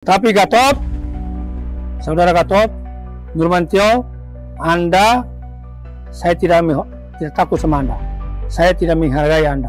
Tapi Gatot, saudara Gatot, Nurmantio, Anda, saya tidak takut sama Anda. Saya tidak menghargai Anda.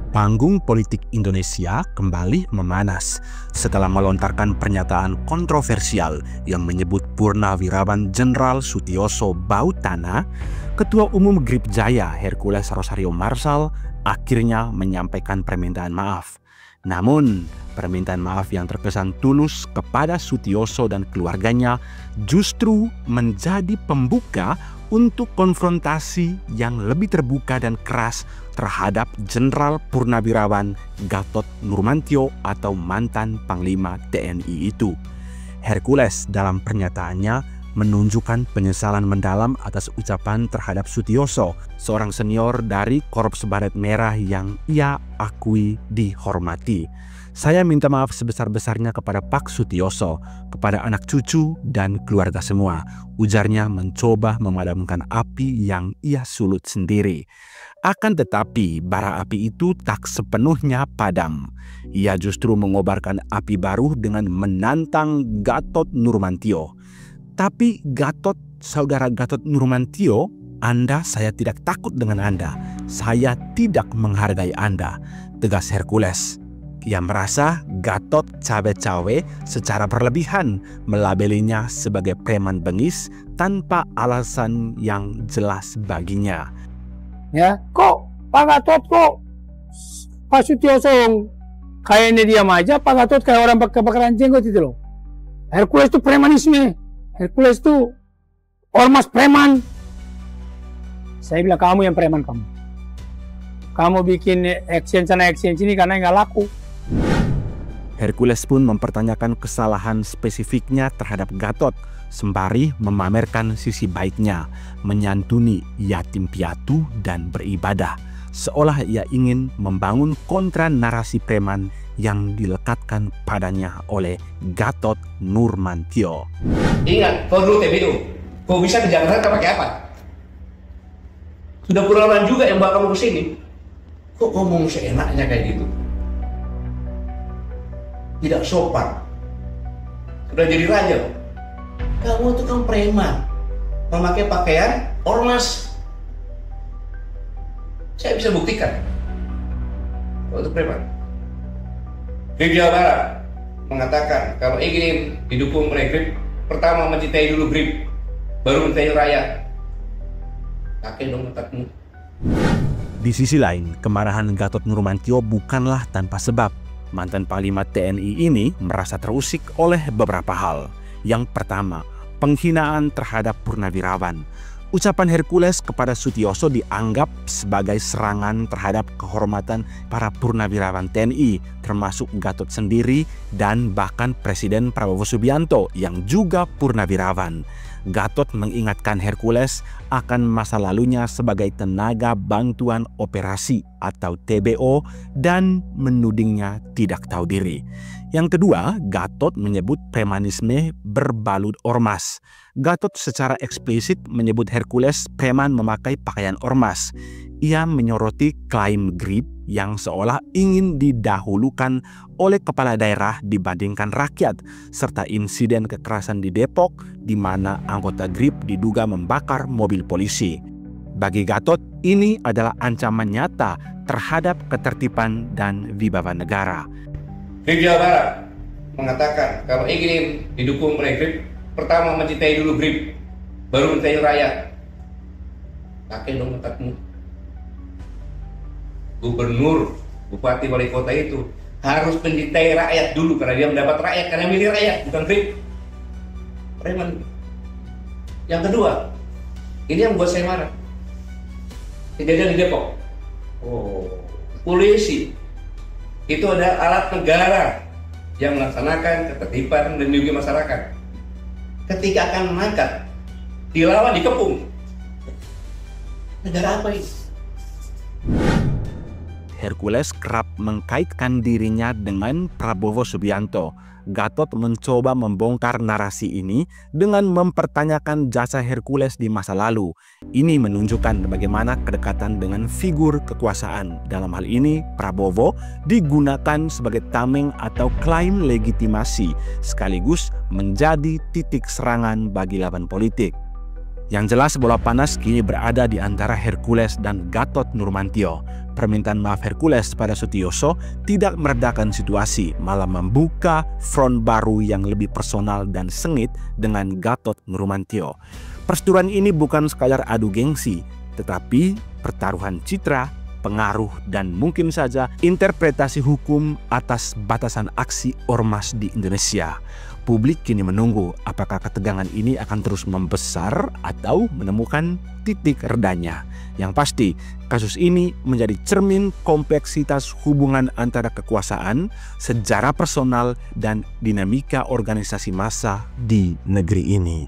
Panggung politik Indonesia kembali memanas setelah melontarkan pernyataan kontroversial yang menyebut Purnawirawan Jenderal Sutioso bau tanah. Ketua Umum Grip Jaya Hercules Rosario Marsal akhirnya menyampaikan permintaan maaf. Namun, permintaan maaf yang terkesan tulus kepada Sutioso dan keluarganya justru menjadi pembuka untuk konfrontasi yang lebih terbuka dan keras terhadap Jenderal Purnawirawan Gatot Nurmantio atau mantan Panglima TNI itu. Hercules dalam pernyataannya menunjukkan penyesalan mendalam atas ucapan terhadap Sutioso, seorang senior dari Korps Baret Merah yang ia akui dihormati. Saya minta maaf sebesar-besarnya kepada Pak Sutioso, kepada anak cucu dan keluarga semua. Ujarnya mencoba memadamkan api yang ia sulut sendiri. Akan tetapi bara api itu tak sepenuhnya padam. Ia justru mengobarkan api baru dengan menantang Gatot Nurmantio. Tapi Gatot, saudara Gatot Nurmantio, saya tidak takut dengan Anda. Saya tidak menghargai Anda, tegas Hercules. Ia merasa Gatot cawe-cawe secara berlebihan, melabelinya sebagai preman bengis tanpa alasan yang jelas baginya. Ya, kok Pak Gatot Pak Sutioso kayaknya diam aja, Pak Gatot kayak orang kebakaran jenggot itu loh. Hercules itu premanisme. Hercules itu ormas preman. Saya bilang kamu yang preman kamu. Kamu bikin action sana action sini karena nggak laku. Hercules pun mempertanyakan kesalahan spesifiknya terhadap Gatot, sembari memamerkan sisi baiknya, menyantuni yatim piatu dan beribadah, seolah ia ingin membangun kontra narasi preman yang dilekatkan padanya oleh Gatot Nurmantio. Ingat, kau dulu TBU, kau bisa ke Jakarta pakai apa? Sudah puluhan juga yang bawa kamu ke sini. Kok ngomong seenaknya kayak gitu? Tidak sopan. Sudah jadi raja. Kamu itu kan preman, memakai pakaian ormas. Saya bisa buktikan. Kau itu preman. Grip Jawa Barat mengatakan kalau ingin didukung oleh Grip, pertama mencintai dulu Grip, baru mencintai rakyat. Pakai dong otakmu. Di sisi lain, kemarahan Gatot Nurmantio bukanlah tanpa sebab. Mantan Panglima TNI ini merasa terusik oleh beberapa hal. Yang pertama, penghinaan terhadap Purnawirawan. Ucapan Hercules kepada Sutioso dianggap sebagai serangan terhadap kehormatan para Purnawirawan TNI, termasuk Gatot sendiri dan bahkan Presiden Prabowo Subianto yang juga Purnawirawan. Gatot mengingatkan Hercules akan masa lalunya sebagai tenaga bantuan operasi atau TBO dan menudingnya tidak tahu diri. Yang kedua, Gatot menyebut premanisme berbalut ormas. Gatot secara eksplisit menyebut Hercules preman memakai pakaian ormas. Ia menyoroti klaim Grip yang seolah ingin didahulukan oleh kepala daerah dibandingkan rakyat, serta insiden kekerasan di Depok di mana anggota Grip diduga membakar mobil polisi. Bagi Gatot, ini adalah ancaman nyata terhadap ketertiban dan wibawa negara. Grip Jawa Barat mengatakan kalau ingin didukung oleh Grip, pertama mencintai dulu Grip, baru mencintai rakyat. Pakai dong otakmu. Gubernur, bupati, wali kota itu harus mencintai rakyat dulu karena dia mendapat rakyat, karena milih rakyat, bukan Grip. Preman. Yang kedua, ini yang buat saya marah. Kejadian di Depok. Polisi itu adalah alat negara yang melaksanakan ketertiban dan melindungi masyarakat. Ketika akan mengangkat, dilawan, dikepung. Negara apa ini? Hercules kerap mengkaitkan dirinya dengan Prabowo Subianto. Gatot mencoba membongkar narasi ini dengan mempertanyakan jasa Hercules di masa lalu. Ini menunjukkan bagaimana kedekatan dengan figur kekuasaan, dalam hal ini Prabowo, digunakan sebagai tameng atau klaim legitimasi, sekaligus menjadi titik serangan bagi lawan politik. Yang jelas bola panas kini berada di antara Hercules dan Gatot Nurmantio. Permintaan maaf Hercules pada Sutioso tidak meredakan situasi, malah membuka front baru yang lebih personal dan sengit dengan Gatot Nurmantio. Perseteruan ini bukan sekadar adu gengsi, tetapi pertaruhan citra, pengaruh, dan mungkin saja interpretasi hukum atas batasan aksi ormas di Indonesia. Publik kini menunggu apakah ketegangan ini akan terus membesar atau menemukan titik redanya. Yang pasti, kasus ini menjadi cermin kompleksitas hubungan antara kekuasaan, sejarah personal, dan dinamika organisasi massa di negeri ini.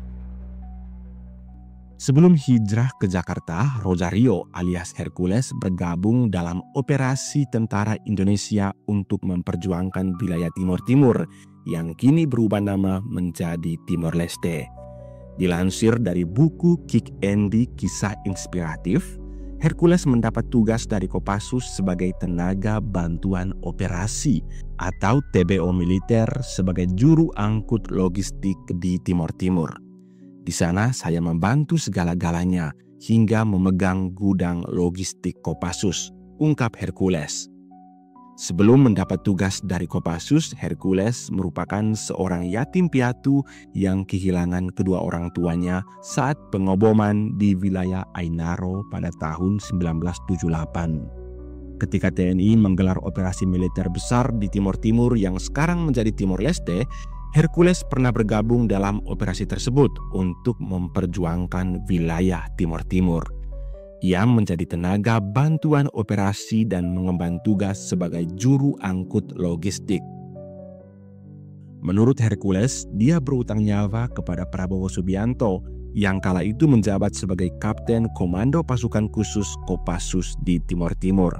Sebelum hijrah ke Jakarta, Rosario alias Hercules bergabung dalam operasi tentara Indonesia untuk memperjuangkan wilayah Timur Timur yang kini berubah nama menjadi Timor Leste. Dilansir dari buku Kick Andy Kisah Inspiratif, Hercules mendapat tugas dari Kopassus sebagai tenaga bantuan operasi atau TBO militer sebagai juru angkut logistik di Timor Timur. Di sana saya membantu segala-galanya hingga memegang gudang logistik Kopassus, ungkap Hercules. Sebelum mendapat tugas dari Kopassus, Hercules merupakan seorang yatim piatu yang kehilangan kedua orang tuanya saat pengoboman di wilayah Ainaro pada tahun 1978. Ketika TNI menggelar operasi militer besar di Timor Timur yang sekarang menjadi Timor Leste, Hercules pernah bergabung dalam operasi tersebut untuk memperjuangkan wilayah Timor Timur. Ia menjadi tenaga bantuan operasi dan mengemban tugas sebagai juru angkut logistik. Menurut Hercules, dia berutang nyawa kepada Prabowo Subianto yang kala itu menjabat sebagai Kapten Komando Pasukan Khusus Kopassus di Timor Timur.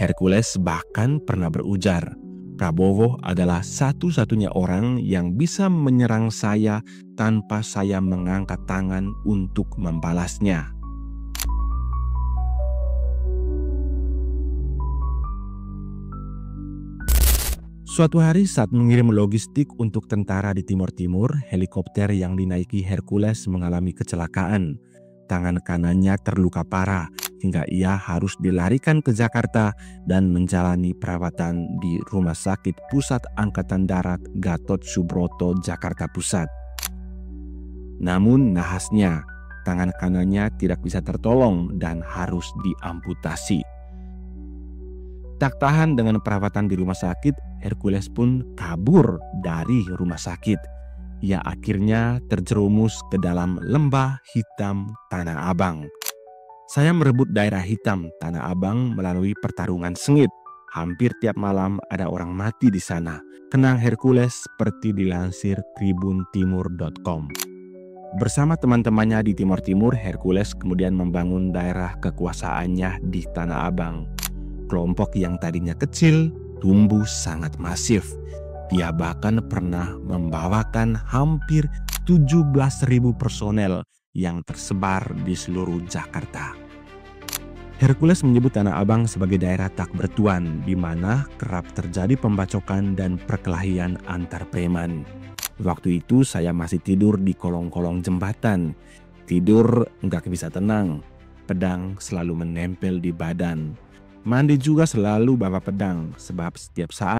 Hercules bahkan pernah berujar, Prabowo adalah satu-satunya orang yang bisa menyerang saya tanpa saya mengangkat tangan untuk membalasnya. Suatu hari saat mengirim logistik untuk tentara di Timor Timur, helikopter yang dinaiki Hercules mengalami kecelakaan. Tangan kanannya terluka parah hingga ia harus dilarikan ke Jakarta dan menjalani perawatan di Rumah Sakit Pusat Angkatan Darat Gatot Subroto, Jakarta Pusat. Namun nahasnya, tangan kanannya tidak bisa tertolong dan harus diamputasi. Tak tahan dengan perawatan di rumah sakit, Hercules pun kabur dari rumah sakit. Ia akhirnya terjerumus ke dalam lembah hitam Tanah Abang. Saya merebut daerah hitam Tanah Abang melalui pertarungan sengit. Hampir tiap malam ada orang mati di sana. Kenang Hercules seperti dilansir tribuntimur.com. Bersama teman-temannya di Timor Timur, Hercules kemudian membangun daerah kekuasaannya di Tanah Abang. Kelompok yang tadinya kecil tumbuh sangat masif. Dia bahkan pernah membawakan hampir 17.000 personel yang tersebar di seluruh Jakarta. Hercules menyebut Tanah Abang sebagai daerah tak bertuan, di mana kerap terjadi pembacokan dan perkelahian antar preman. Waktu itu saya masih tidur di kolong-kolong jembatan. Tidur nggak bisa tenang. Pedang selalu menempel di badan. Mandi juga selalu bawa pedang, sebab setiap saat